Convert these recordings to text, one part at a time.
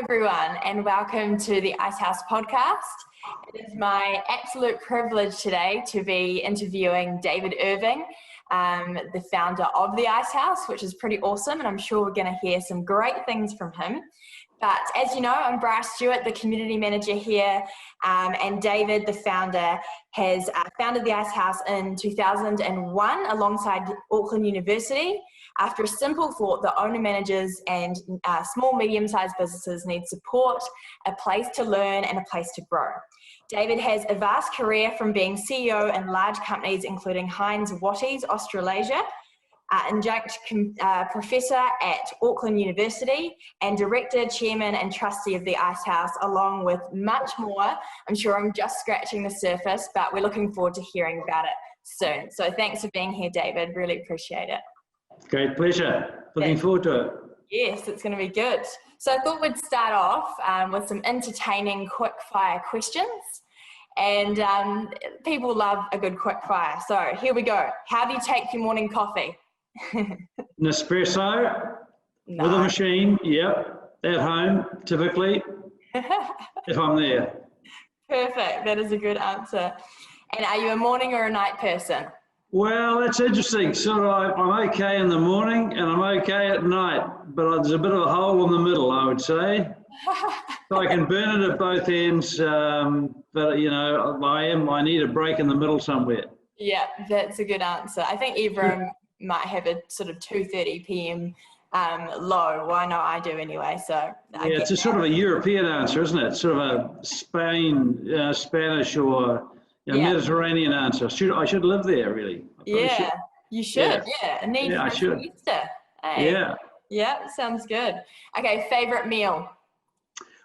everyone, and welcome to the Icehouse podcast. It is my absolute privilege today to be interviewing David Irving, the founder of the Icehouse, which is pretty awesome, and I'm sure we're going to hear some great things from him. But as you know, I'm Bryar Stewart, the community manager here, and David, the founder, has founded the Icehouse in 2001 alongside Auckland University after a simple thought that owner-managers and small, medium-sized businesses need support, a place to learn, and a place to grow. David has a vast career from being CEO in large companies including Heinz Watties, Australasia, adjunct professor at Auckland University, and director, chairman, and trustee of the Icehouse, along with much more. I'm sure I'm just scratching the surface, but we're looking forward to hearing about it soon. So thanks for being here, David. Really appreciate it. Great pleasure. Looking forward to it. Yes, it's going to be good. So I thought we'd start off with some entertaining quick-fire questions. And people love a good quick-fire. So here we go. How do you take your morning coffee? Nespresso with a machine, yep, at home, typically, if I'm there. Perfect. That is a good answer. And are you a morning or a night person? Well, that's interesting. Sort of, I'm okay in the morning and I'm okay at night, but there's a bit of a hole in the middle, I would say. So I can burn it at both ends, but you know, I need a break in the middle somewhere. Yeah, that's a good answer. I think everyone might have a sort of 2:30 p.m. low. Well, I know I do anyway. So yeah, it's a sort of a European answer, isn't it? Sort of a Spanish or Mediterranean answer. I should live there, really. You should. Yeah, I should. Easter. Hey. Yeah, sounds good. Okay, favorite meal.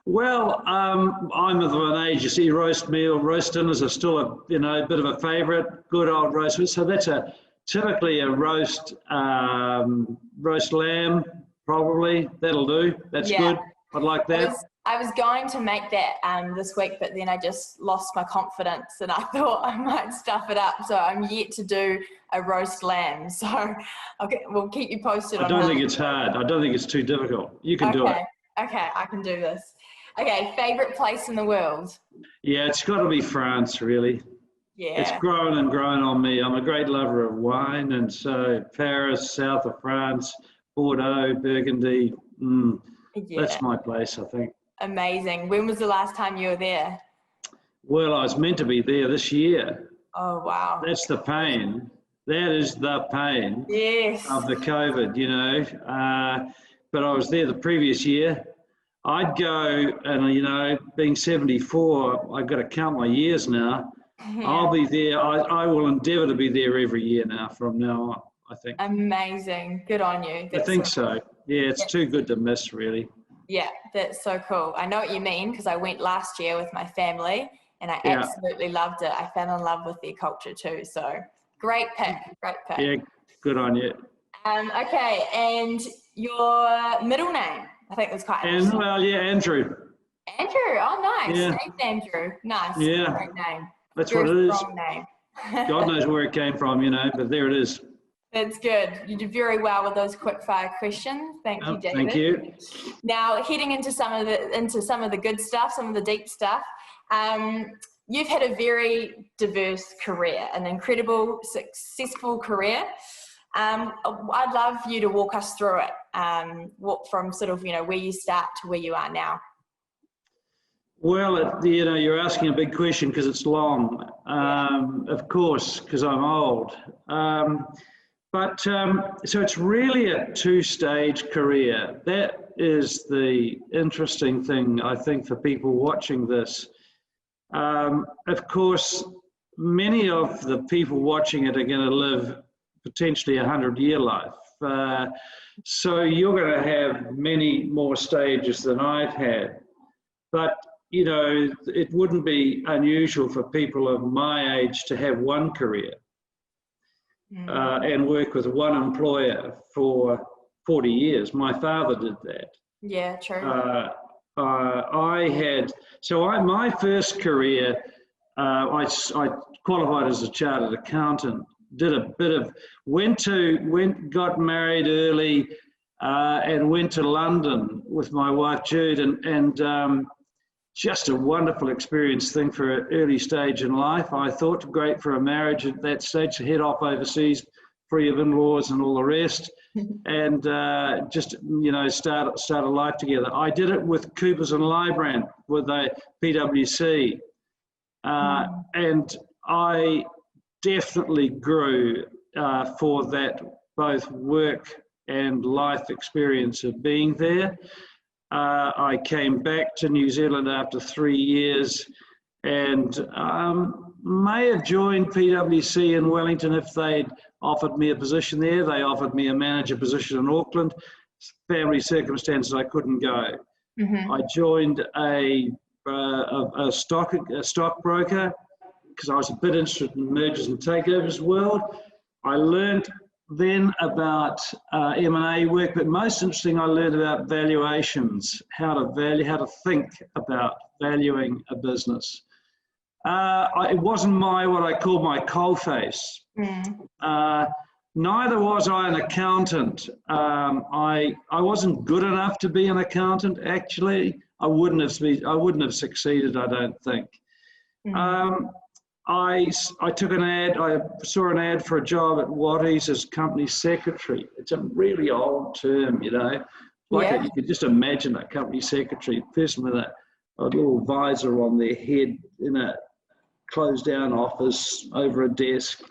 Well, I'm of an age, you see, roast dinners are still a bit of a favourite, good old roast. So that's typically a roast lamb, probably. That'll do. That's good. I'd like that. I was going to make that this week, but then I just lost my confidence and I thought I might stuff it up. So I'm yet to do a roast lamb. So we'll keep you posted on that. I don't think it's hard. I don't think it's too difficult. You can do it. Okay, I can do this. Okay, favorite place in the world? Yeah, it's got to be France, really. Yeah. It's grown and grown on me. I'm a great lover of wine, and so Paris, south of France, Bordeaux, Burgundy, that's my place, I think. Amazing. When was the last time you were there? Well, I was meant to be there this year. Oh, wow. That's the pain. That is the pain of the COVID, but I was there the previous year. I'd go, and being 74, I've got to count my years now. I'll be there. I will endeavour to be there every year now from now on, I think. Amazing. Good on you. I think so. Yeah, it's too good to miss, really. Yeah, that's so cool. I know what you mean because I went last year with my family and I absolutely loved it. I fell in love with their culture too. So great pick. Yeah, good on you. Okay, and your middle name? I think that's quite interesting. Andrew. Andrew, oh nice. Yeah. Thanks, Andrew. Nice. Yeah. Great name. That's what it is. Strong name. God knows where it came from, but there it is. That's good. You did very well with those quick fire questions. Thank you, David. Thank you. Now, heading into some of the good stuff, some of the deep stuff. You've had a very diverse career, an incredible, successful career. I'd love you to walk us through it. From sort of where you start to where you are now. Well, you're asking a big question because it's long, of course, because I'm old. So it's really a two-stage career. That is the interesting thing, I think, for people watching this. Of course, many of the people watching it are going to live potentially 100-year life. So you're going to have many more stages than I've had. But it wouldn't be unusual for people of my age to have one career and work with one employer for 40 years. My father did that. Yeah, true. My first career, I qualified as a chartered accountant, did a bit of, got married early, and went to London with my wife Jude, and just a wonderful experience thing for an early stage in life. I thought great for a marriage at that stage to head off overseas, free of in-laws and all the rest, and just, you know, start a life together. I did it with Coopers and Lybrand, with a PwC, and I definitely grew for that both work and life experience of being there. I came back to New Zealand after 3 years, and may have joined PwC in Wellington if they'd offered me a position there. They offered me a manager position in Auckland. Family circumstances, I couldn't go. I joined a stockbroker because I was a bit interested in mergers and takeovers world. I learned then about M&A work, but most interesting, I learned about valuations, how to think about valuing a business. It wasn't what I call my coalface. Neither was I an accountant. I wasn't good enough to be an accountant. Actually, I wouldn't have succeeded, I don't think. I took an ad, I saw an ad for a job at Wadi's as company secretary. It's a really old term, you know. You could just imagine a company secretary, person with a little visor on their head in a closed down office over a desk.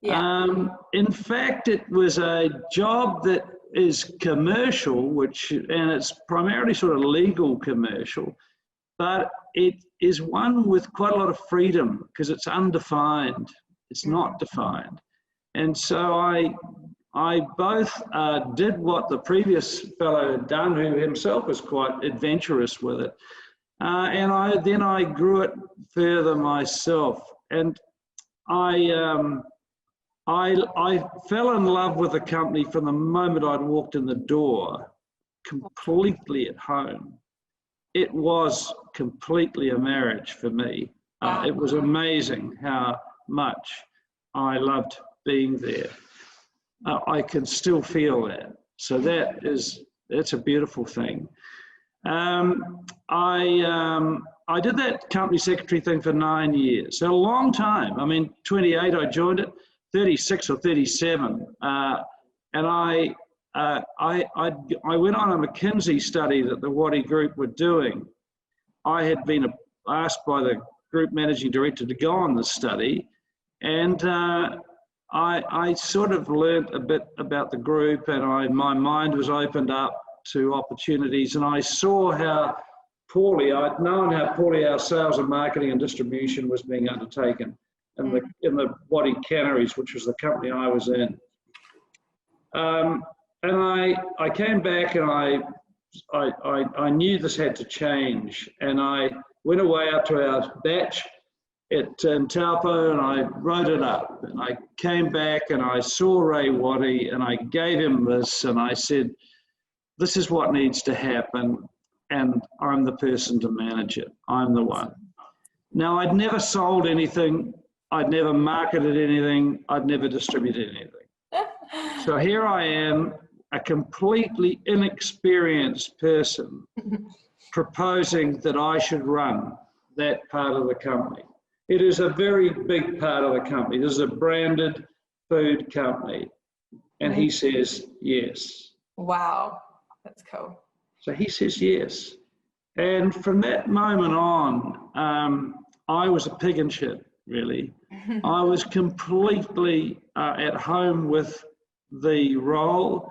In fact, it was a job that is commercial, and it's primarily sort of legal commercial, but it is one with quite a lot of freedom because it's undefined. It's not defined. And so I both did what the previous fellow had done, who himself was quite adventurous with it. And I grew it further myself. And I fell in love with the company from the moment I'd walked in the door, completely at home. It was completely a marriage for me. It was amazing how much I loved being there. I can still feel that. So that's a beautiful thing. I did that company secretary thing for 9 years, so a long time. I mean, 28 I joined it, 36 or 37, and I went on a McKinsey study that the Wadi Group were doing. I had been asked by the group managing director to go on the study, and I sort of learnt a bit about the group, and my mind was opened up to opportunities, and I saw how poorly, I'd known how poorly our sales and marketing and distribution was being undertaken in the Wadi Canneries, which was the company I was in. And I came back, and I knew this had to change, and I went away up to our batch in Taupo, and I wrote it up, and I came back and I saw Ray Wadi, and I gave him this, and I said, this is what needs to happen, and I'm the person to manage it. I'm the one. Now, I'd never sold anything, I'd never marketed anything, I'd never distributed anything. So here I am, a completely inexperienced person proposing that I should run that part of the company. It is a very big part of the company. This is a branded food company. And he says, yes. Wow, that's cool. So he says yes. And from that moment on, I was a pig in shit, really. I was completely at home with the role.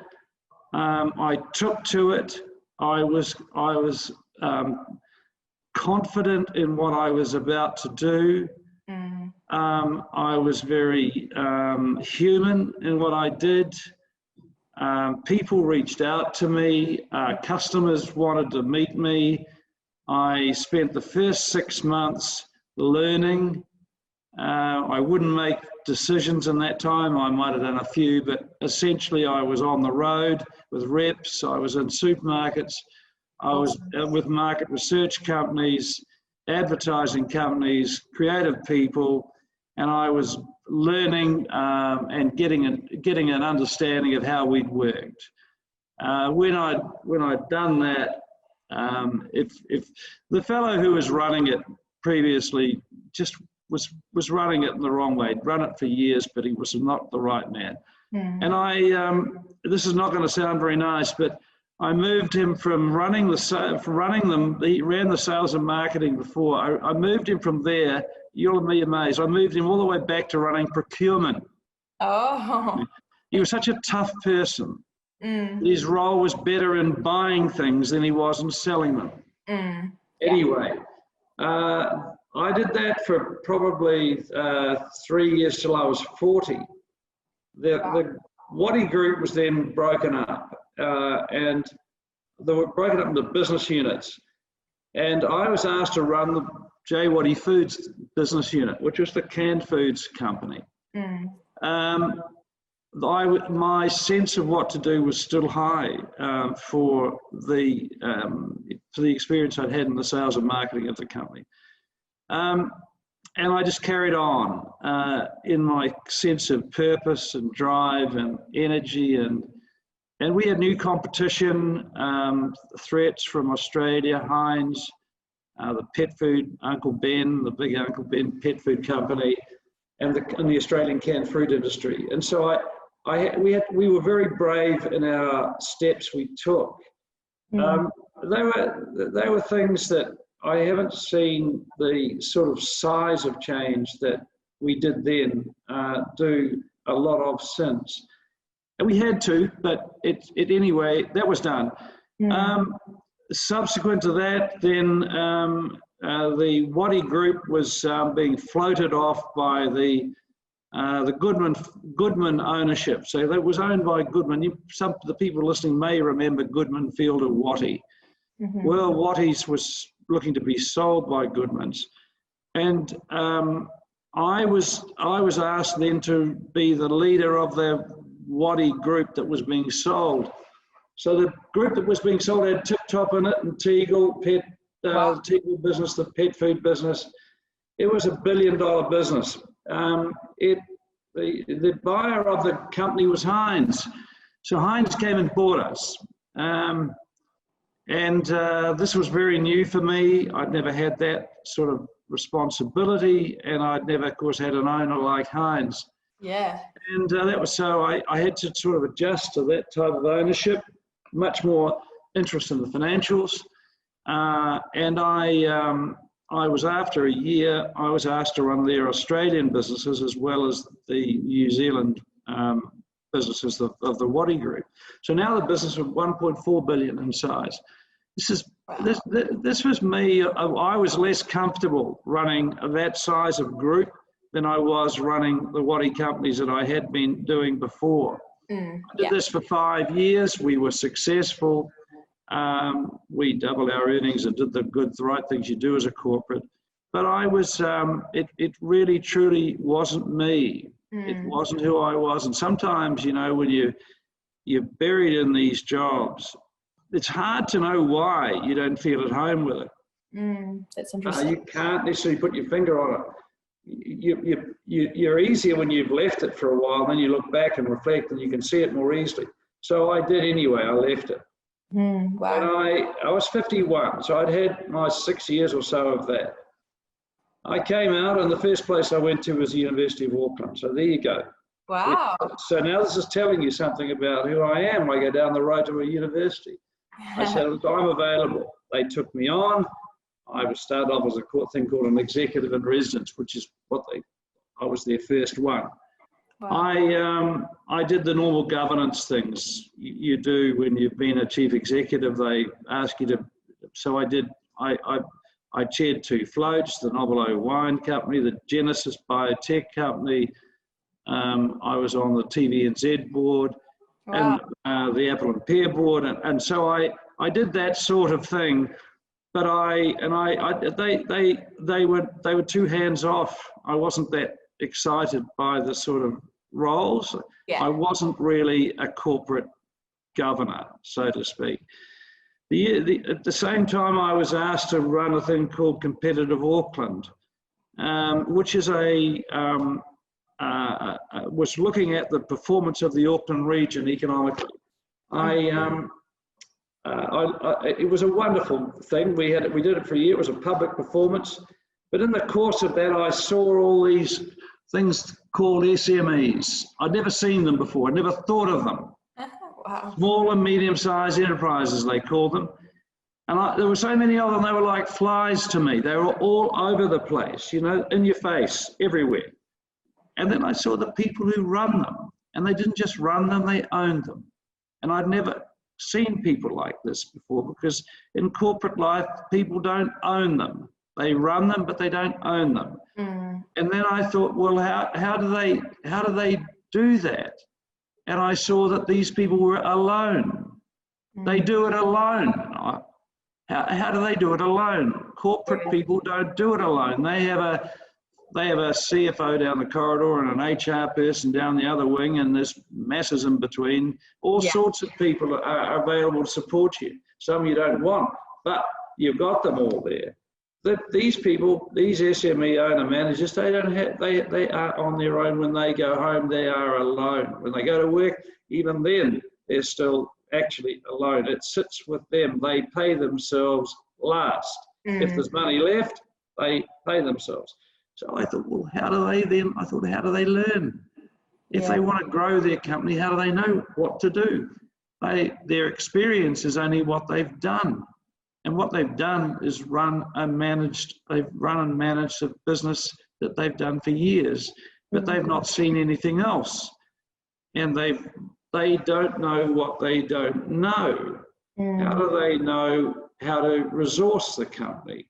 I took to it. I was confident in what I was about to do. I was very human in what I did. People reached out to me. Customers wanted to meet me. I spent the first 6 months learning. I wouldn't make decisions in that time. I might have done a few, but essentially I was on the road with reps. I was in supermarkets. I was with market research companies, advertising companies, creative people, and I was learning and getting an understanding of how we'd worked. When I'd done that, if the fellow who was running it previously just was running it in the wrong way. He'd run it for years, but he was not the right man. And this is not going to sound very nice, but I moved him from running them. He ran the sales and marketing before. I moved him from there. You'll be amazed. I moved him all the way back to running procurement. Oh. He was such a tough person. His role was better in buying things than he was in selling them. Anyway, I did that for probably 3 years till I was 40. The Wadi Group was then broken up, and they were broken up into business units. And I was asked to run the J. Wadi Foods business unit, which was the canned foods company. My sense of what to do was still high for the experience I'd had in the sales and marketing of the company. And I just carried on in my sense of purpose and drive and energy, and we had new competition, threats from Australia, Heinz, the pet food, Uncle Ben, the big Uncle Ben pet food company, and the Australian canned fruit industry. And so we were very brave in our steps we took. They were things that I haven't seen the sort of size of change that we did then do a lot of since. And we had to, but anyway, that was done. Subsequent to that, then the Wadi Group was being floated off by the Goodman ownership. So that was owned by Goodman. Some of the people listening may remember Goodman Fielder Watty. Well, Watty's was looking to be sold by Goodman's, and I was asked then to be the leader of the Wadi Group that was being sold. So the group that was being sold had Tip Top in it, and Tegel, the Tegel business, the pet food business. It was $1 billion business. The buyer of the company was Heinz. So Heinz came and bought us. This was very new for me. I'd never had that sort of responsibility, and I'd never, of course, had an owner like Heinz. Yeah. And that was so I had to sort of adjust to that type of ownership, much more interest in the financials. And I was, after a year, I was asked to run their Australian businesses as well as the New Zealand businesses of the Wadi Group. So now the business of 1.4 billion in size. This was me. I was less comfortable running that size of group than I was running the Wadi companies that I had been doing before. I did this for 5 years. We were successful. We doubled our earnings and did the right things you do as a corporate. But I was, it really truly wasn't me. It wasn't who I was. And sometimes, you know, when you're buried in these jobs, it's hard to know why you don't feel at home with it. That's interesting. You can't necessarily put your finger on it. You're easier when you've left it for a while, then you look back and reflect and you can see it more easily. So I did anyway, I left it. Wow. And I was 51, so I'd had my 6 years or so of that. I came out, and the first place I went to was the University of Auckland. So there you go. Wow. So now this is telling you something about who I am. I go down the road to a university. I said, I'm available. They took me on. I was started off as a thing called an executive in residence, which is I was their first one. Wow. I did the normal governance things you do when you've been a chief executive. They ask you to, so I did. I chaired 2 floats, the Nobilo Wine Company, the Genesis Biotech Company. I was on the TVNZ board. Wow. And the Apple and Pear board, and so I did that sort of thing. But they were too hands off. I wasn't that excited by the sort of roles. Yeah. I wasn't really a corporate governor, so to speak. At the same time, I was asked to run a thing called Competitive Auckland, which is was looking at the performance of the Auckland region economically. It was a wonderful thing. We did it for a year. It was a public performance. But in the course of that, I saw all these things called SMEs. I'd never seen them before. I'd never thought of them. Wow. Small and medium-sized enterprises, they called them. And there were so many of them, they were like flies to me. They were all over the place, you know, in your face, everywhere. And then I saw the people who run them. And they didn't just run them, they owned them. And I'd never seen people like this before, because in corporate life, people don't own them. They run them, but they don't own them. Mm. And then I thought, well, how do they do that? And I saw that these people were alone. Mm. They do it alone. How do they do it alone? Corporate people don't do it alone. They have a CFO down the corridor and an HR person down the other wing, and there's masses in between. All sorts of people are available to support you. Some you don't want, but you've got them all there. These people, these SME owner managers, they are on their own. When they go home, they are alone. When they go to work, even then, they're still actually alone. It sits with them. They pay themselves last. Mm. If there's money left, they pay themselves. So I thought, well, how do they learn? If they want to grow their company, how do they know what to do? Their experience is only what they've done. And what they've done is run and managed a business that they've done for years, but they've not seen anything else. And they don't know what they don't know. Mm. How do they know how to resource the company?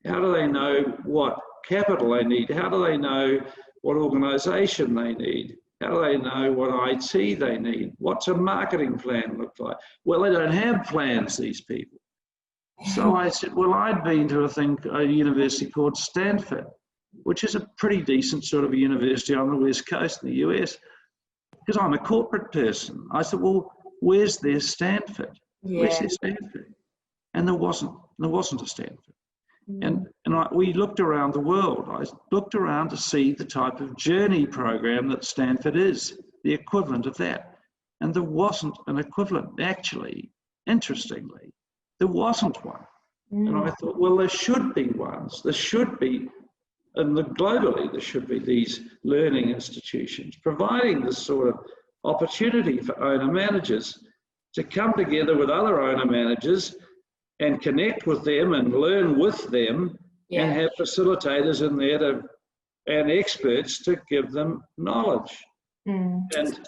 How do they know what capital they need? How do they know what organisation they need? How do they know what IT they need? What's a marketing plan look like? Well, they don't have plans, these people. So I said, well, I'd been to a university called Stanford, which is a pretty decent sort of a university on the West Coast in the US, because I'm a corporate person. I said, well, where's their Stanford? Yeah. Where's their Stanford? And there wasn't a Stanford. Mm. And we looked around the world. I looked around to see the type of journey program that Stanford is, the equivalent of that. And there wasn't an equivalent. Actually, interestingly, there wasn't one. Mm. And I thought, well, there should be ones. There should be, and globally, there should be these learning institutions providing this sort of opportunity for owner managers to come together with other owner managers and connect with them and learn with them, and have facilitators in there and experts to give them knowledge. Mm. And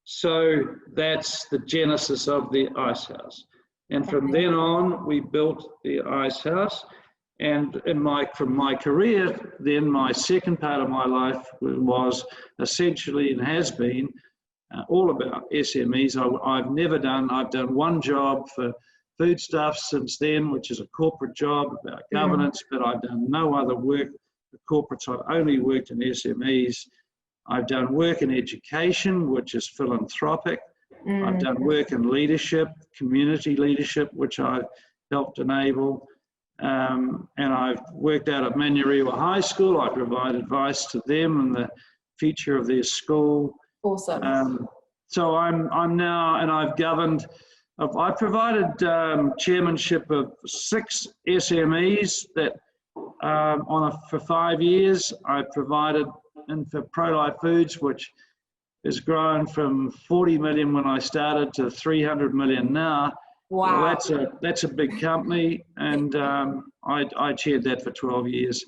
so that's the genesis of the Icehouse. And from then on, we built the Icehouse. And from my career, then my second part of my life was essentially, and has been, all about SMEs. I've done one job for foodstuffs since then, which is a corporate job about governance, but I've done no other work for corporates. I've only worked in SMEs. I've done work in education, which is philanthropic. I've done work in leadership, community leadership, which I've helped enable. And I've worked out at Manurewa High School. I provide advice to them and the future of their school. Awesome. So I'm now, and I've governed, I've provided chairmanship of 6 SMEs that for 5 years. I've provided, and for ProLife Foods, which has grown from 40 million when I started to 300 million now. Wow. Well, that's a big company, and I chaired that for 12 years.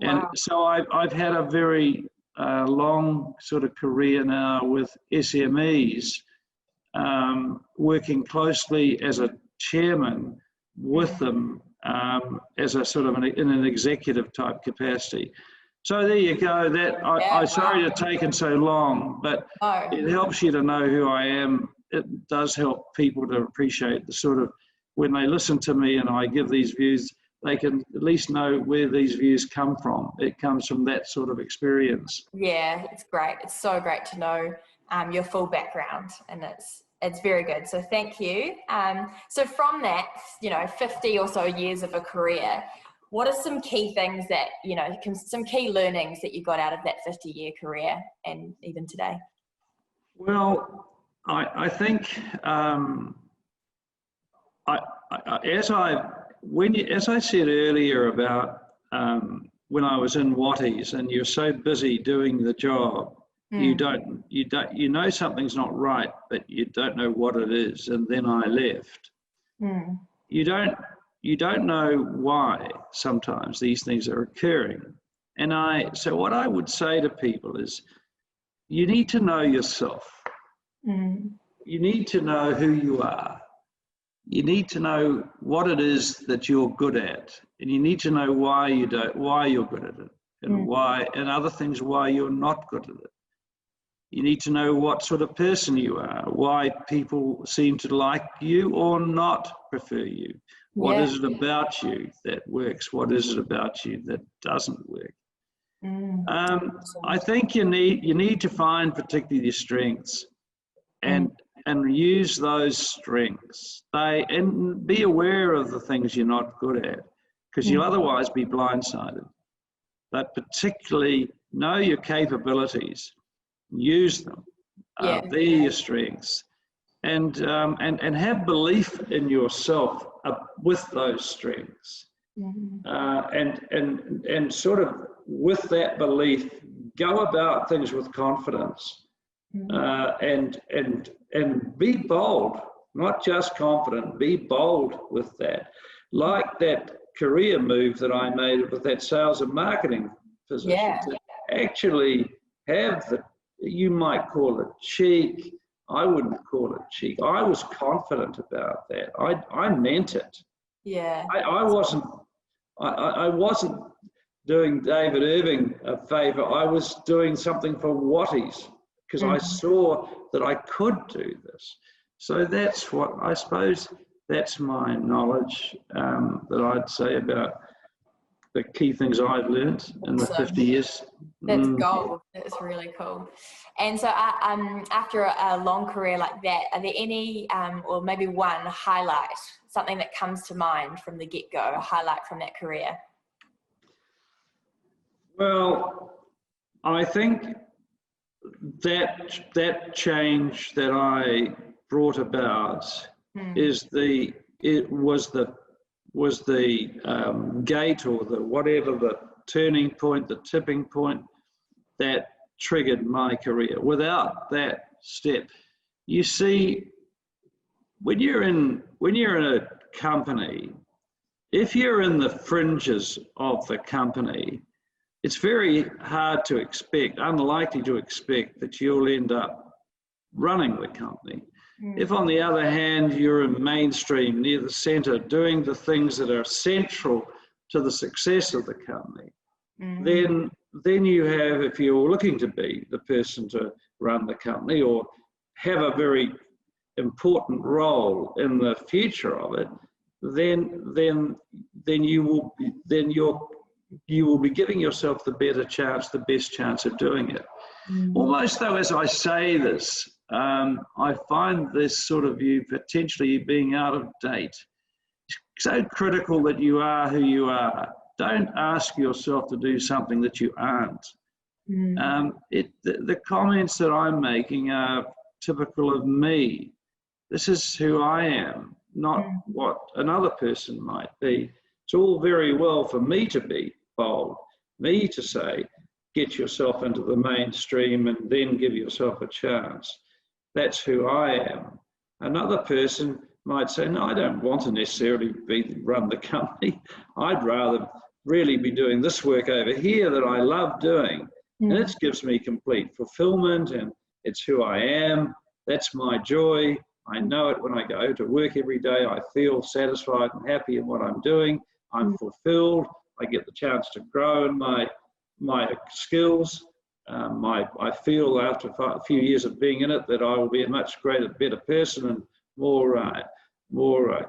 And so I've had a very long sort of career now with SMEs, working closely as a chairman with them as a sort of in an executive type capacity. So there you go. I'm sorry to have taken so long, but it helps you to know who I am. It does help people to appreciate the sort of, when they listen to me and I give these views, they can at least know where these views come from. It comes from that sort of experience. Yeah, it's great. It's so great to know your full background, and it's very good. So thank you. So from that, 50 or so years of a career, what are some key things that, some key learnings that you got out of that 50-year career and even today? Well, I think as I said earlier about when I was in Watties, and you're so busy doing the job, you know something's not right, but you don't know what it is. And then I left. You don't know why sometimes these things are occurring. So what I would say to people is, you need to know yourself. You need to know who you are. You need to know what it is that you're good at, and you need to know why you're good at it, and other things why you're not good at it. You need to know what sort of person you are, why people seem to like you or not prefer you. What is it about you that works? What is it about you that doesn't work? I think you need to find particularly your strengths and use those strengths. And be aware of the things you're not good at, because you'll otherwise be blindsided. But particularly know your capabilities, use them. They're your strengths, and have belief in yourself with those strengths, and sort of with that belief, go about things with confidence, and be bold, not just confident. Be bold with that, like that career move that I made with that sales and marketing position. To actually have the, you might call it cheek. I wouldn't call it cheek. I was confident about that. I meant it. I wasn't doing David Irving a favour. I was doing something for Watties, because I saw that I could do this. So that's what, I suppose, that's my knowledge that I'd say about the key things I've learned in the 50 years. That's gold. That's really cool. And so after a long career like that, are there any, or maybe one highlight, something that comes to mind from the get-go, a highlight from that career? Well, I think that change that I brought about was the gate, or the whatever, the turning point, the tipping point that triggered my career. Without that step, you see, when you're in a company, if you're in the fringes of the company, it's very hard to expect, unlikely to expect, that you'll end up running the company. If, on the other hand, you're in mainstream, near the centre, doing the things that are central to the success of the company, then you have, if you're looking to be the person to run the company or have a very important role in the future of it, then you will be giving yourself the best chance of doing it. Almost though, as I say this, I find this sort of view potentially being out of date. It's so critical that you are who you are. Don't ask yourself to do something that you aren't. The comments that I'm making are typical of me. This is who I am, not what another person might be. It's all very well for me to be bold, me to say, get yourself into the mainstream and then give yourself a chance. That's who I am. Another person might say, no, I don't want to necessarily run the company. I'd rather really be doing this work over here that I love doing. And it gives me complete fulfillment, and it's who I am. That's my joy. I know it when I go to work every day. I feel satisfied and happy in what I'm doing. I'm fulfilled. I get the chance to grow in my skills. I feel after a few years of being in it that I will be a much better person and more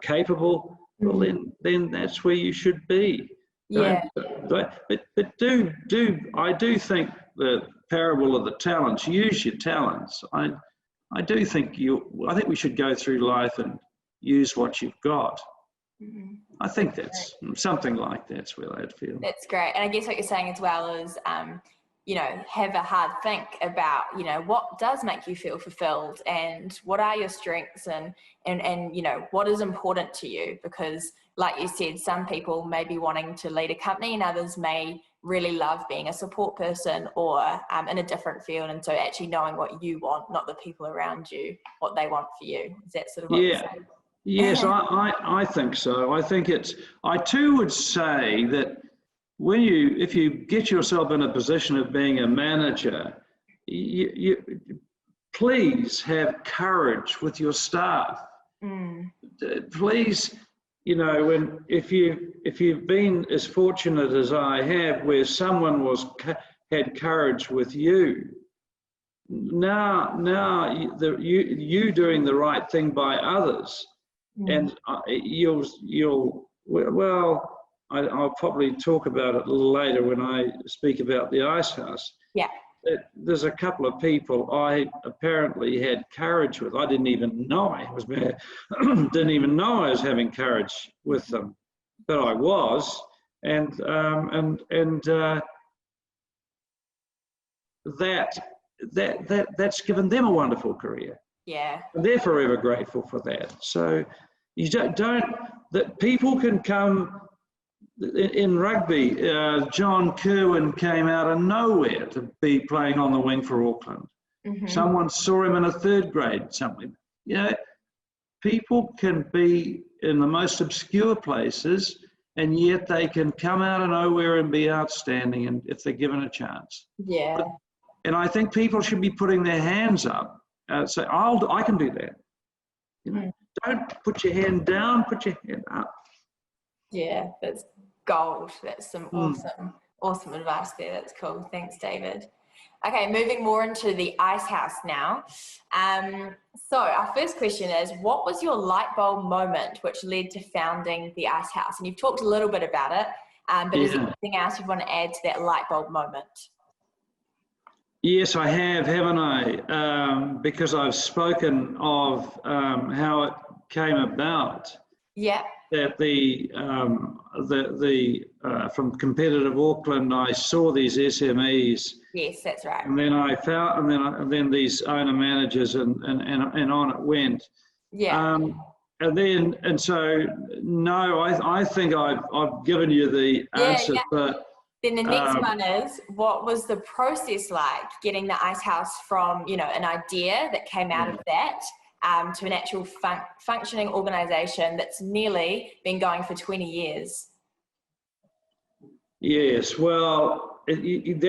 capable. Well, then that's where you should be. Yeah. But I do think the parable of the talents. Use your talents. I do think we should go through life and use what you've got. I think that's something like that's where I'd feel. That's great. And I guess what you're saying as well is have a hard think about, what does make you feel fulfilled and what are your strengths and what is important to you. Because like you said, some people may be wanting to lead a company and others may really love being a support person or in a different field. And so actually knowing what you want, not the people around you, what they want for you. Is that sort of what you're saying? Yes, I think so. I think I too would say that if you get yourself in a position of being a manager, you please have courage with your staff. Please, if you've been as fortunate as I have, where someone had courage with you, now you doing the right thing by others, and I'll probably talk about it a little later when I speak about the Icehouse. Yeah. There's a couple of people I apparently had courage with. I didn't even know I was didn't even know I was having courage with them, but I was, that's given them a wonderful career. Yeah. And they're forever grateful for that. So you don't that people can come. In rugby, John Kerwin came out of nowhere to be playing on the wing for Auckland. Someone saw him in a third grade, something. People can be in the most obscure places, and yet they can come out of nowhere and be outstanding, and if they're given a chance. Yeah. And I think people should be putting their hands up and say, I can do that. Don't put your hand down, put your hand up. Yeah, that's gold. That's some awesome advice there. That's cool. Thanks, David. Okay, moving more into the Icehouse now. So our first question is, what was your light bulb moment which led to founding the Icehouse? And you've talked a little bit about it, but is there anything else you want to add to that light bulb moment? Yes, I have, haven't I? Because I've spoken of how it came about. Yeah. That from competitive Auckland, I saw these SMEs. Yes, that's right. And then I found, and then these owner managers, and on it went. Yeah. So no, I think I've given you the answer. Yeah. But then the next one is, what was the process like getting the Icehouse from an idea that came out of that? To an actual functioning organisation that's nearly been going for 20 years. Yes, well, even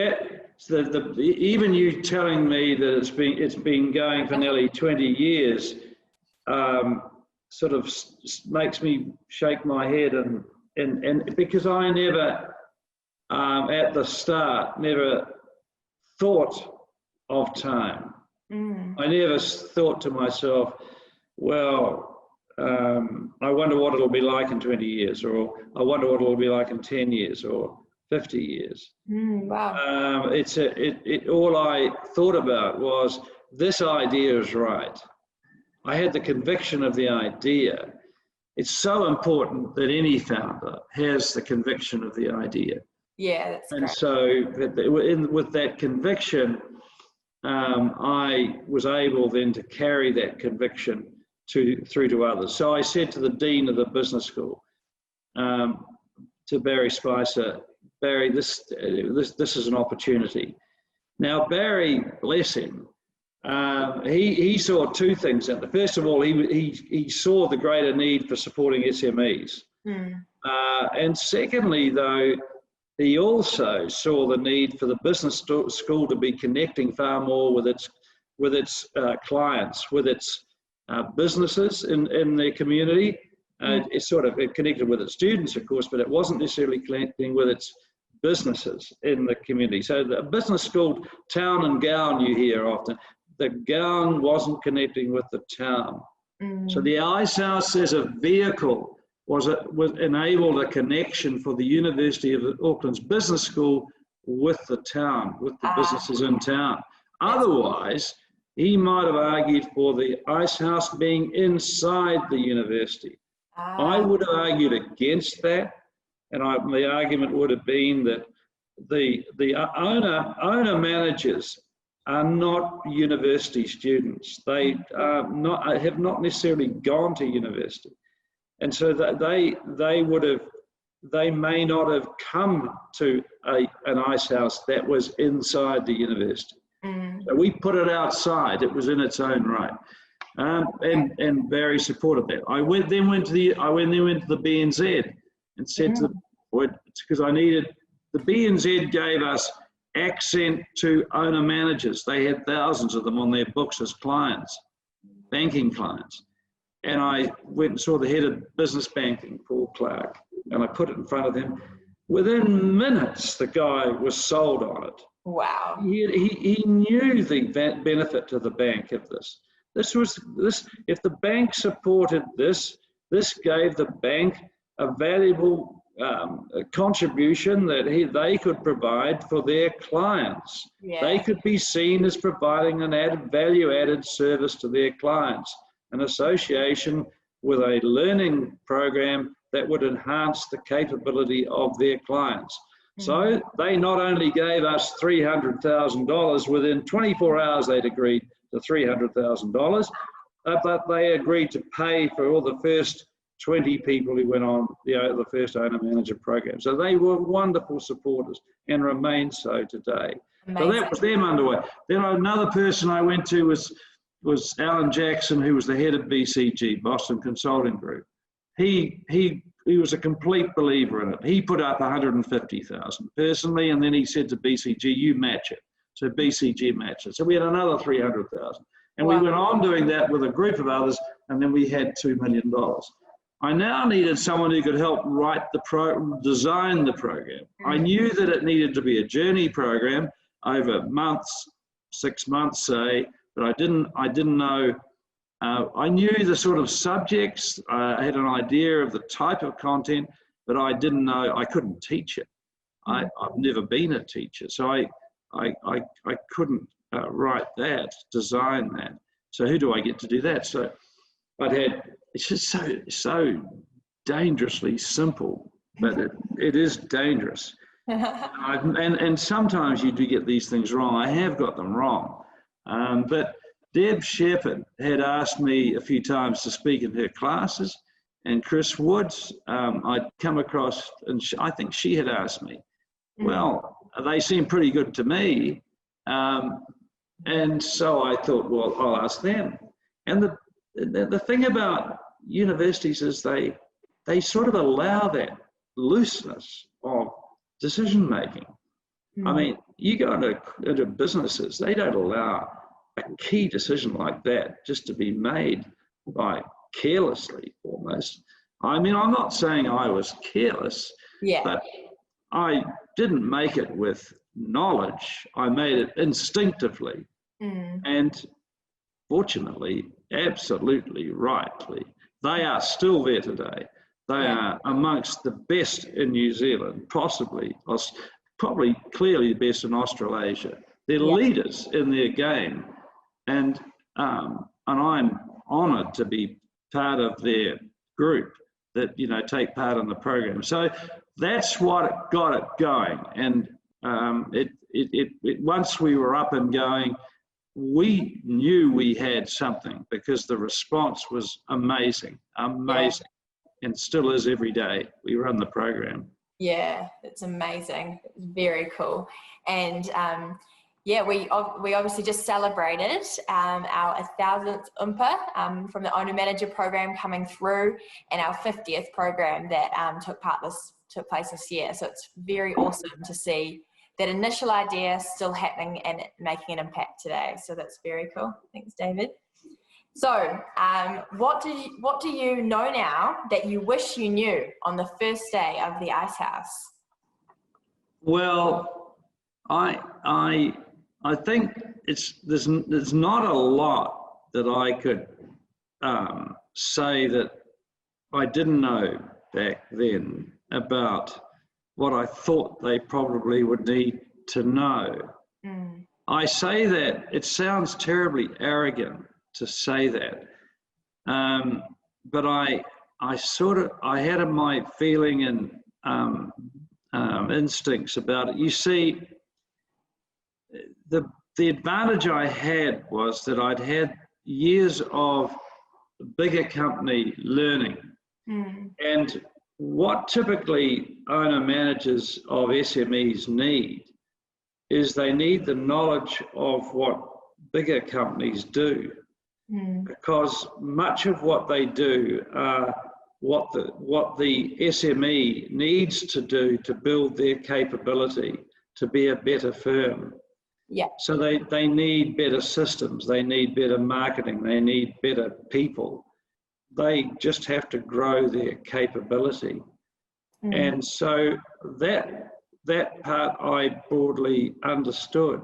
you telling me that it's been going for nearly 20 years, sort of makes me shake my head, and because I never, at the start, never thought of time. I never thought to myself, well, I wonder what it'll be like in 20 years, or I wonder what it'll be like in 10 years or 50 years. Wow. All I thought about was, this idea is right. I had the conviction of the idea. It's so important that any founder has the conviction of the idea. Yeah, that's great. And so with that conviction, I was able then to carry that conviction through to others. So I said to the dean of the business school, to Barry Spicer, Barry, this is an opportunity. Now Barry, bless him, he saw two things in it. First of all, he saw the greater need for supporting SMEs, and secondly, though, he also saw the need for the business school to be connecting far more with its clients, with its businesses in their community. It's sort of connected with its students, of course, but it wasn't necessarily connecting with its businesses in the community. So the business school, town and gown, you hear often. The gown wasn't connecting with the town. So the Icehouse as a vehicle was enabled a connection for the University of Auckland's business school with the town, with the businesses in town. Otherwise, he might have argued for the Icehouse being inside the university. I would have argued against that, and the argument would have been that the owner managers are not university students. They have not necessarily gone to university, and so that they may not have come to an Icehouse that was inside the university. So we put it outside. It was in its own right, and very supportive of that. I then went to the BNZ and said to them, because I needed, the BNZ gave us accent to owner managers. They had thousands of them on their books as clients, banking clients. And I went and saw the head of business banking, Paul Clark, and I put it in front of him. Within minutes, the guy was sold on it. Wow. He knew the benefit to the bank of this. If the bank supported this gave the bank a valuable contribution that they could provide for their clients. Yeah. They could be seen as providing an value-added service to their clients, an association with a learning program that would enhance the capability of their clients. So they not only gave us $300,000, within 24 hours they'd agreed to $300,000, but they agreed to pay for all the first 20 people who went on the first owner manager program. So they were wonderful supporters and remain so today. Amazing. So that was them underway. Then another person I went to was Alan Jackson, who was the head of BCG, Boston Consulting Group. He was a complete believer in it. He put up 150,000 personally, and then he said to BCG, "You match it." So BCG matched it. So we had another 300,000, and wow. We went on doing that with a group of others, and then we had $2 million. I now needed someone who could help design the program. I knew that it needed to be a journey program over months, 6 months, say, but I didn't know. I knew the sort of subjects. I had an idea of the type of content, but I didn't know. I couldn't teach it. I've never been a teacher, so I couldn't write that, design that. So who do I get to do that? So it's just so dangerously simple, but it is dangerous. And sometimes you do get these things wrong. I have got them wrong, but Deb Shepherd had asked me a few times to speak in her classes, and Chris Woods, I'd come across, and I think she had asked me. Well, they seem pretty good to me, and so I thought, well, I'll ask them. And the thing about universities is they sort of allow that looseness of decision making. I mean, you go into businesses, they don't allow a key decision like that just to be made by carelessly almost. I mean, I'm not saying I was careless, but I didn't make it with knowledge. I made it instinctively, and fortunately, absolutely rightly, they are still there today. They are amongst the best in New Zealand, probably clearly the best in Australasia. They're leaders in their game, and I'm honoured to be part of their group that take part in the program. So that's what got it going, and once we were up and going, we knew we had something because the response was amazing, and still is every day we run the program. Yeah, it's amazing. It's very cool. And we obviously just celebrated our 1,000th UMPA from the Owner Manager program coming through, and our 50th program that took place this year. So it's very awesome to see that initial idea still happening and making an impact today. So that's very cool. Thanks, David. So what do you know now that you wish you knew on the first day of the Icehouse? Well, I think there's not a lot that I could say that I didn't know back then about what I thought they probably would need to know. I say that, it sounds terribly arrogant to say that, but I had my feeling in instincts about it. You see, the advantage I had was that I'd had years of bigger company learning. And what typically owner-managers of SMEs need is they need the knowledge of what bigger companies do, because much of what they do are what the SME needs to do to build their capability to be a better firm. Yeah. So they need better systems, they need better marketing, they need better people. They just have to grow their capability. And so that part I broadly understood.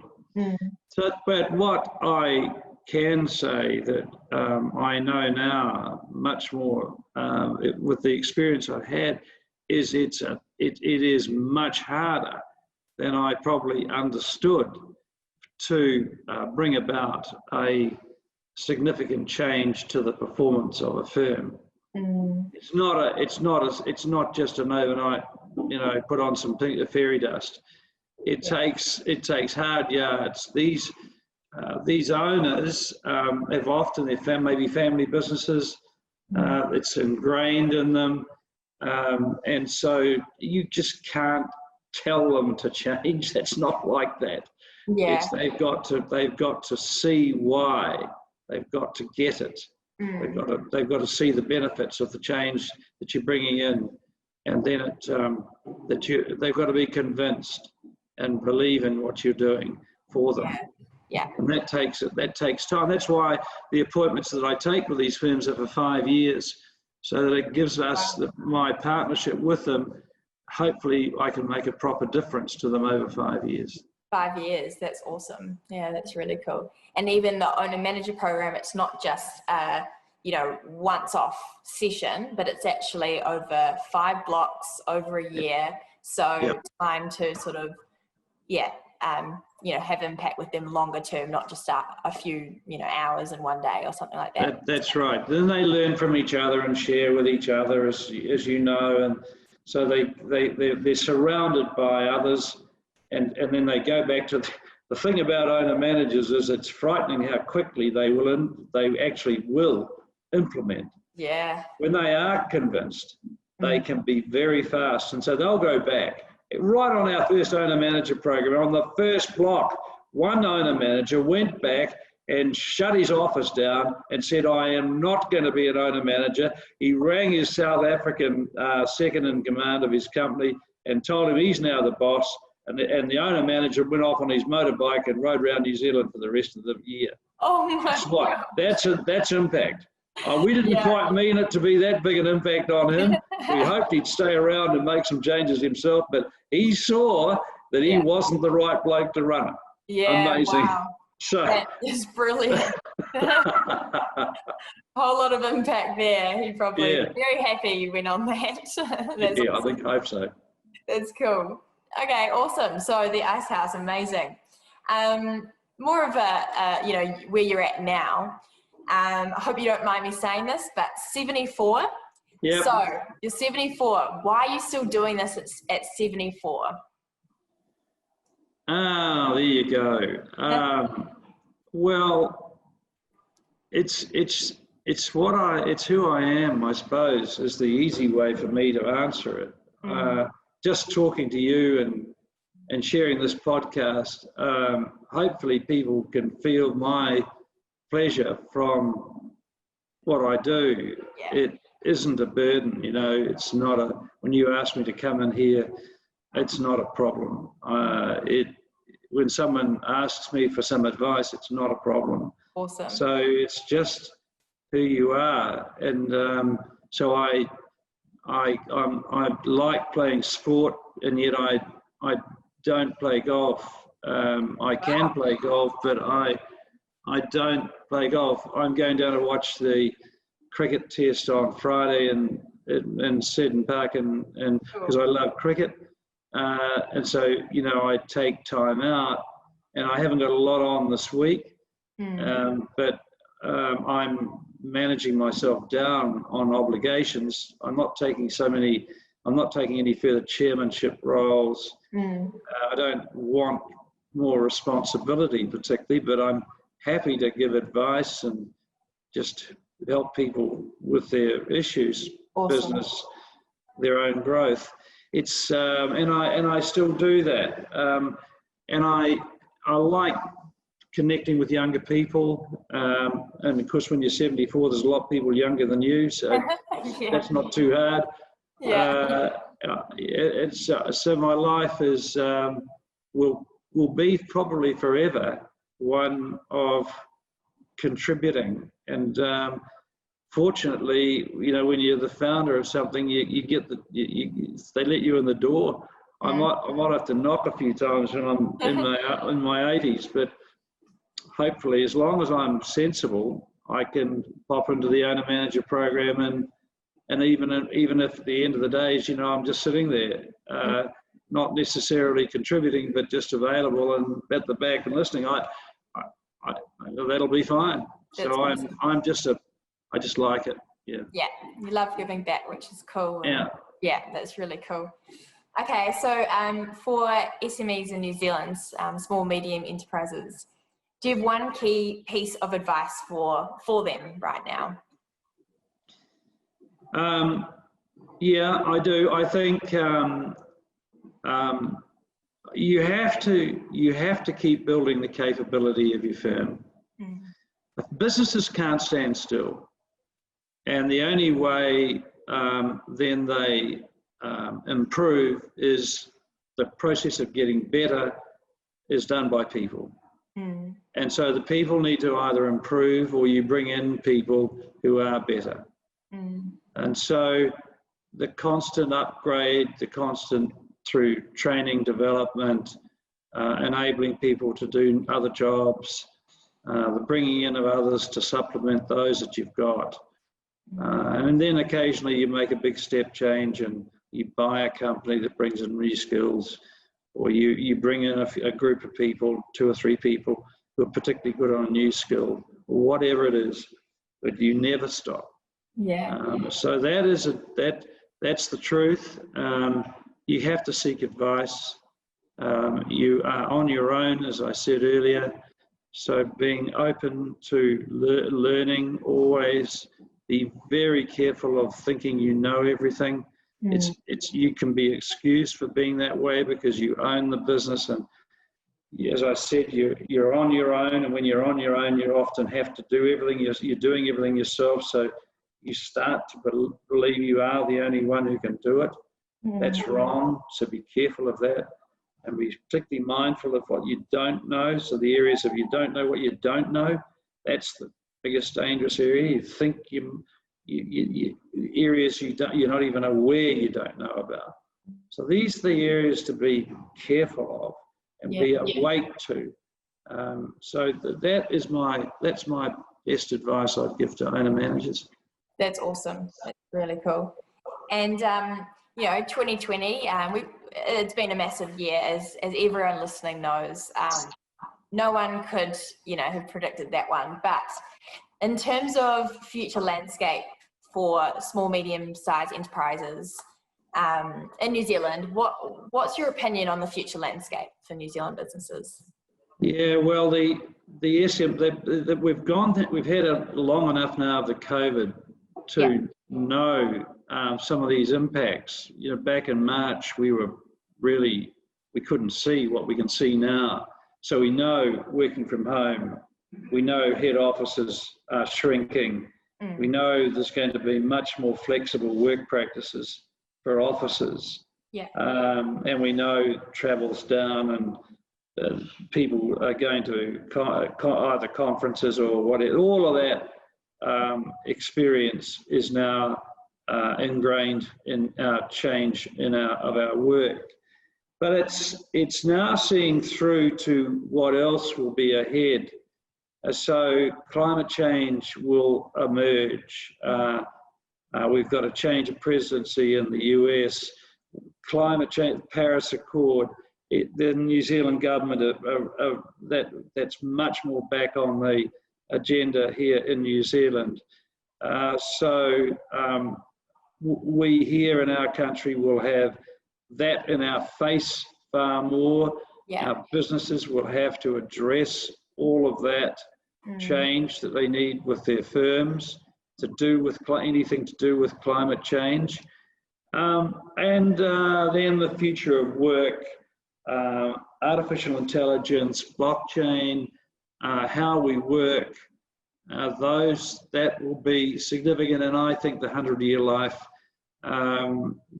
So, but what I can say that I know now much more with the experience I've had is it is much harder than I probably understood to bring about a significant change to the performance of a firm. It's not just an overnight, put on some fairy dust. It takes hard yards. These owners have often maybe family businesses. It's ingrained in them, and so you just can't tell them to change. That's not like that. Yeah. They've got to see why. They've got to get it. They've got to see the benefits of the change that you're bringing in, and then they've got to be convinced and believe in what you're doing for them. Yeah. And that takes time. That's why the appointments that I take with these firms are for 5 years, so that it gives us my partnership with them. Hopefully, I can make a proper difference to them over 5 years. 5 years, that's awesome. Yeah, that's really cool. And even the owner manager program, it's not just once off session, but it's actually over 5 blocks over a year. So time to sort of have impact with them longer term, not just a few hours in one day or something like that. That's right. Then they learn from each other and share with each other, as you know, and so they're surrounded by others. And then they go back to the thing about owner managers is it's frightening how quickly they actually will implement. Yeah. When they are convinced, they can be very fast. And so they'll go back. Right on our first owner manager program, on the first block, one owner manager went back and shut his office down and said, I am not going to be an owner manager. He rang his South African second in command of his company and told him he's now the boss. And the owner manager went off on his motorbike and rode around New Zealand for the rest of the year. Oh my God. That's impact. We didn't quite mean it to be that big an impact on him. We hoped he'd stay around and make some changes himself, but he saw that he wasn't the right bloke to run it. Yeah, amazing. Wow. So that is brilliant. Whole lot of impact there. He probably very happy you went on that. That's awesome. I hope so. That's cool. Okay, awesome. So the Icehouse, amazing. More of a, where you're at now. I hope you don't mind me saying this, but 74. Yeah. So you're 74. Why are you still doing this at 74? Ah, there you go. Well, it's who I am, I suppose, is the easy way for me to answer it. Just talking to you and sharing this podcast, hopefully people can feel my pleasure from what I do. Yeah. It isn't a burden, it's not when you ask me to come in here, it's not a problem. When someone asks me for some advice, it's not a problem. Awesome. So it's just who you are. And so I like playing sport, and yet I don't play golf. I can play golf, but I don't play golf. I'm going down to watch the cricket test on Friday in Seddon Park, and because I love cricket. And so, I take time out, and I haven't got a lot on this week, but I'm managing myself down on obligations. I'm not taking so many I'm not taking any further chairmanship roles. I don't want more responsibility particularly, but I'm happy to give advice and just help people with their issues, business, their own growth. It's and I still do that, and I like connecting with younger people, and of course when you're 74 there's a lot of people younger than you, so that's not too hard. It's so my life is will be probably forever one of contributing, and fortunately, you know, when you're the founder of something, you get they let you in the door. I might have to knock a few times when I'm in my 80s, but hopefully, as long as I'm sensible, I can pop into the owner manager program, and even if at the end of the days, you know, I'm just sitting there, not necessarily contributing, but just available and at the back and listening, that'll be fine. That's so awesome. I just like it. Yeah. Yeah, you love giving back, which is cool. Yeah. Yeah, that's really cool. Okay, so for SMEs in New Zealand, small, medium enterprises, do you have one key piece of advice for them right now? Yeah, I do. I think you have to keep building the capability of your firm. Businesses can't stand still, and the only way then they improve is the process of getting better is done by people. And so the people need to either improve or you bring in people who are better. And so the constant upgrade, the constant through training, development, enabling people to do other jobs, the bringing in of others to supplement those that you've got. And then occasionally you make a big step change and you buy a company that brings in new skills, or you bring in a group of people, 2 or 3 people who are particularly good on a new skill, or whatever it is, but you never stop. So that's the truth. You have to seek advice. You are on your own, as I said earlier. So being open to learning, always be very careful of thinking you know everything. You can be excused for being that way because you own the business, and as I said, you're on your own, and when you're on your own, you often have to do everything. You're doing everything yourself, so you start to believe you are the only one who can do it. That's wrong, so be careful of that, and be particularly mindful of what you don't know. So the areas of you don't know what you don't know, that's the biggest dangerous area. You think areas you're not even aware you don't know about. So these are the areas to be careful of and be awake to. So that's my best advice I'd give to owner managers. That's awesome. That's really cool. And you know, 2020, it's been a massive year, as everyone listening knows. No one could, you know, have predicted that one. But in terms of future landscape for small, medium-sized enterprises in New Zealand, what's your opinion on the future landscape for New Zealand businesses? Yeah, well, we've had a long enough now of the COVID to know some of these impacts. You know, back in March, we couldn't see what we can see now. So we know working from home, we know head offices are shrinking. We know there's going to be much more flexible work practices for offices. And we know travel's down, and people are going to either conferences or whatever. All of that experience is now ingrained in our change of our work. But it's now seeing through to what else will be ahead. So climate change will emerge. We've got a change of presidency in the US. Climate change, Paris Accord, the New Zealand government, that's much more back on the agenda here in New Zealand. So we here in our country will have that in our face far more. Yeah. Our businesses will have to address all of that change that they need with their firms to do with anything to do with climate change. Then the future of work, artificial intelligence, blockchain, how we work, that will be significant. And I think the 100-year life,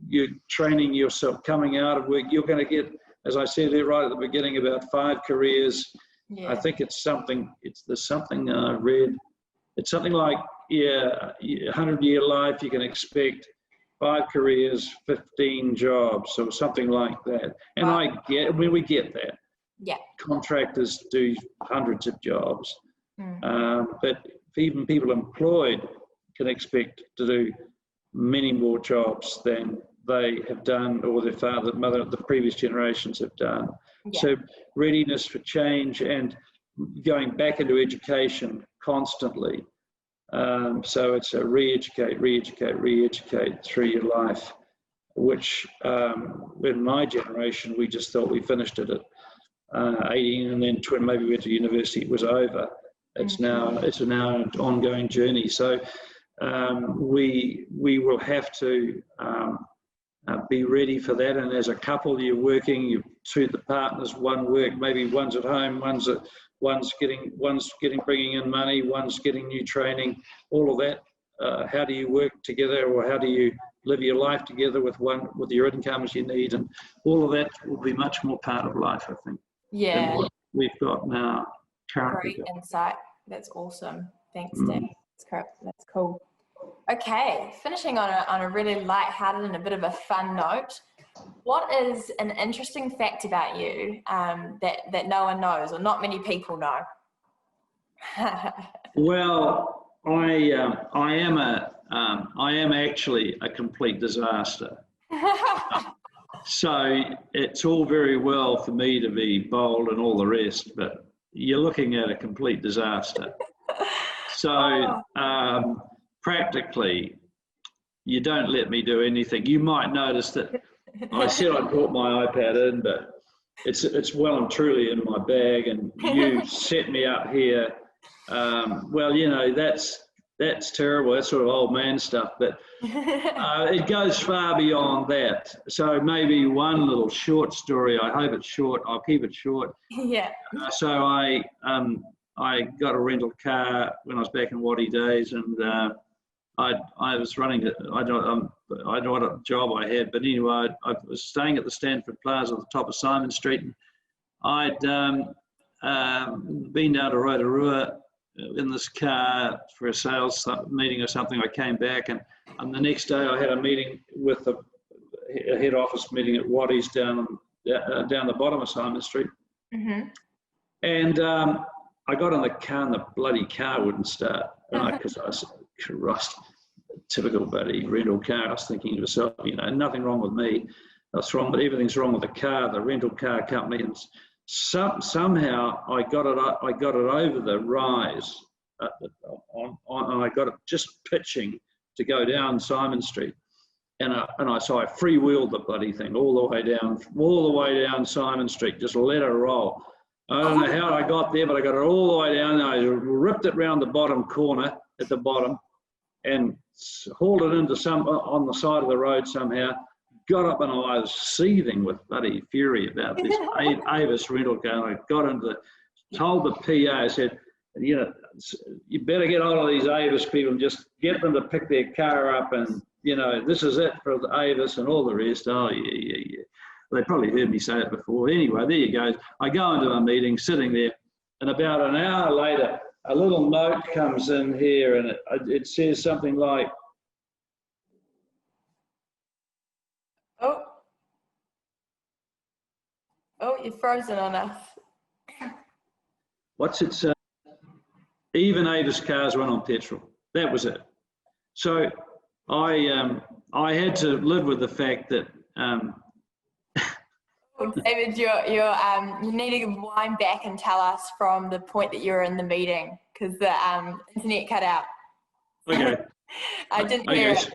you're training yourself coming out of work, you're going to get, as I said right at the beginning, about 5 careers. Yeah. I think there's something I read. It's something like, 100-year life, you can expect 5 careers, 15 jobs, or something like that. And we get that. Yeah. Contractors do hundreds of jobs. But even people employed can expect to do many more jobs than they have done, or their the previous generations have done. Yeah. So readiness for change and going back into education constantly. So it's a re-educate through your life, which in my generation, we just thought we finished it at 18, and then maybe we went to university, it was over. It's now an ongoing journey. So we will have to be ready for that. And as a couple, you're working, the partners, one work, maybe one's at home, one's bringing in money, one's getting new training, all of that. How do you work together, or how do you live your life together with your incomes you need? And all of that will be much more part of life, I think. Yeah. Than what we've got now. Great insight. That's awesome. Thanks, Dave. That's cool. Okay, finishing on a really light-hearted and a bit of a fun note. What is an interesting fact about you that no one knows, or not many people know? Well, I am actually a complete disaster. So it's all very well for me to be bold and all the rest, but you're looking at a complete disaster. So practically, you don't let me do anything. You might notice that I said I brought my iPad in, but it's well and truly in my bag, and you set me up here. Well, that's terrible. That's sort of old man stuff, but it goes far beyond that. So maybe one little short story. I hope it's short. I'll keep it short. Yeah. So I got a rental car when I was back in Wadi days, and I was running it. I don't know what job I had, but anyway, I was staying at the Stanford Plaza at the top of Simon Street, and I'd been down to Rotorua in this car for a sales meeting or something. I came back, and the next day I had a meeting with a head office meeting at Wadi's down the bottom of Simon Street. Mm-hmm. And I got in the car, and the bloody car wouldn't start. Because I was, Christ, typical bloody rental car. I was thinking to myself, nothing wrong with me. That's wrong, but everything's wrong with the car, the rental car company. And somehow I got it over the rise, and I got it just pitching to go down Simon Street, so I freewheeled the bloody thing all the way down Simon Street, just let it roll. I don't know how I got there, but I got it all the way down. I ripped it round the bottom corner at the bottom and hauled it into on the side of the road somehow. Got up, and I was seething with bloody fury about this Avis rental car. And I told the PA, I said, you better get hold of these Avis people and just get them to pick their car up, and this is it for the Avis and all the rest. Oh yeah. They probably heard me say it before. Anyway, there you go. I go into a meeting, sitting there, and about an hour later, a little note comes in here, and it says something like, Oh, you're frozen on us. What's it say? Even Avis cars run on petrol. That was it. So I had to live with the fact that. David, you need to wind back and tell us from the point that you were in the meeting, because the internet cut out. Okay. I didn't hear it.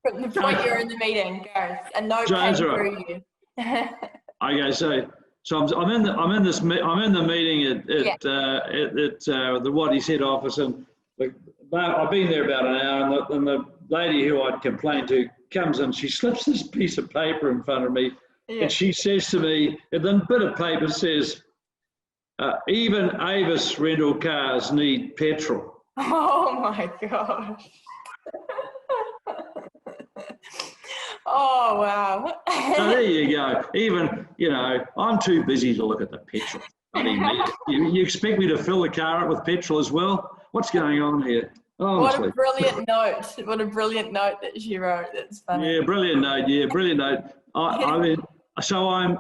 From the point you're in the meeting, go. A note came through you. Okay, so I'm in the meeting at the Wadi's head office, and I've been there about an hour, and the lady who I'd complained to comes in. She slips this piece of paper in front of me, and she says to me, and the bit of paper says, even Avis rental cars need petrol. Oh my gosh. Oh, wow. So there you go. Even, I'm too busy to look at the petrol. You expect me to fill the car up with petrol as well? What's going on here? Honestly. What a brilliant note. What a brilliant note that she wrote. That's funny. Yeah, brilliant note. Yeah, brilliant note. I mean, so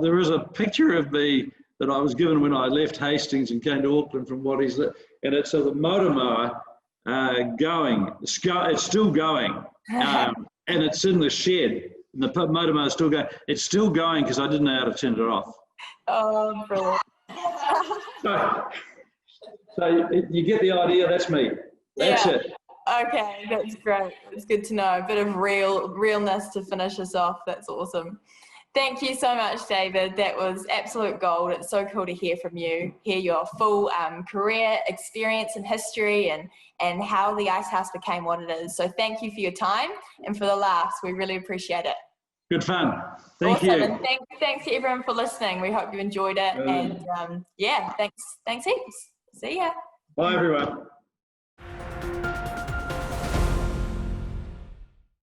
there is a picture of me that I was given when I left Hastings and came to Auckland from Wadi's, and it's of the motor mower going. It's still going, and it's in the shed. And the motor mower is still going. It's still going because I didn't know how to turn it off. Oh, brilliant. So you get the idea. That's me. That's it. Okay, that's great. It's good to know. A bit of realness to finish us off. That's awesome. Thank you so much, David. That was absolute gold. It's so cool to hear from you, hear your full career experience and history and how the Icehouse became what it is. So thank you for your time and for the laughs. We really appreciate it. Good fun. Thank you. And thanks to everyone for listening. We hope you enjoyed it. And thanks heaps. See ya. Bye, everyone.